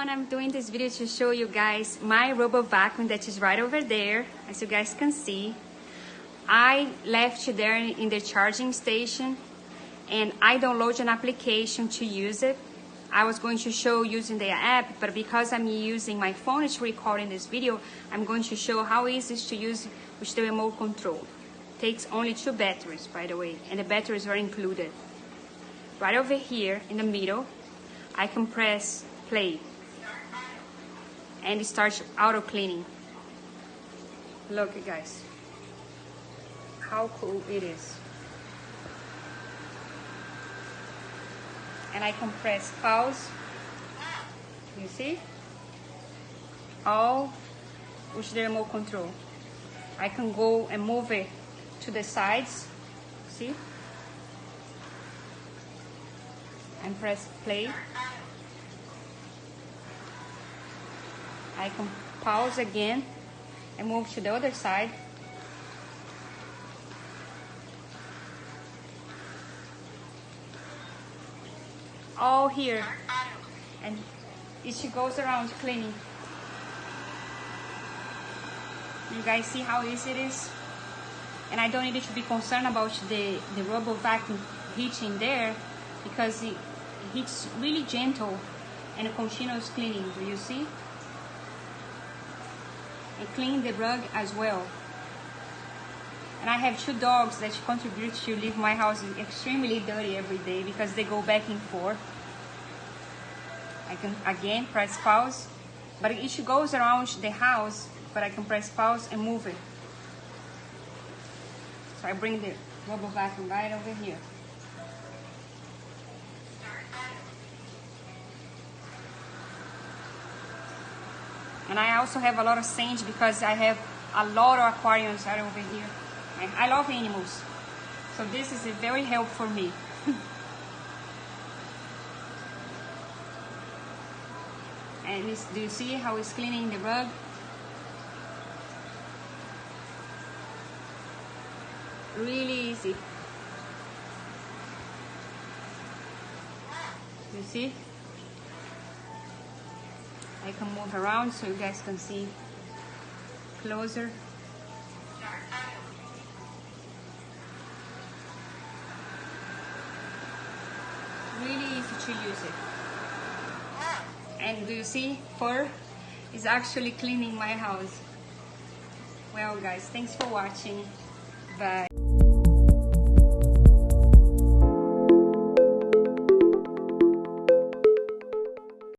everyone, I'm doing this video to show you guys my robot vacuum that is right over there. As you guys can see, I left it there in the charging station and I downloaded an application to use it. I was going to show using the app, but because I'm using my phone to record in this video, I'm going to show how easy it is to use with the remote control. Takes only 2 batteries, by the way, and the batteries are included. Right over here in the middle, I can press play and it starts auto cleaning. Look guys, how cool it is. And I can press pause, you see, all with the remote control. I can go and move it to the sides, see, and press play. I can pause again and move to the other side. All here, and it goes around cleaning. You guys see how easy it is? And I don't need to be concerned about the rubber vacuum hitting there, because it's really gentle and continuous cleaning. Do you see? And clean the rug as well. And I have 2 dogs that contribute to leave my house extremely dirty every day because they go back and forth. I can again press pause, but it goes around the house, but I can press pause and move it. So I bring the rubber vacuum right over here. And I also have a lot of sand because I have a lot of aquariums right over here. I love animals, so this is a very helpful for me. And do you see how it's cleaning the rug? Really easy. You see? I can move around so you guys can see closer. Really easy to use it. And do you see, fur is actually cleaning my house. Well guys, thanks for watching. Bye.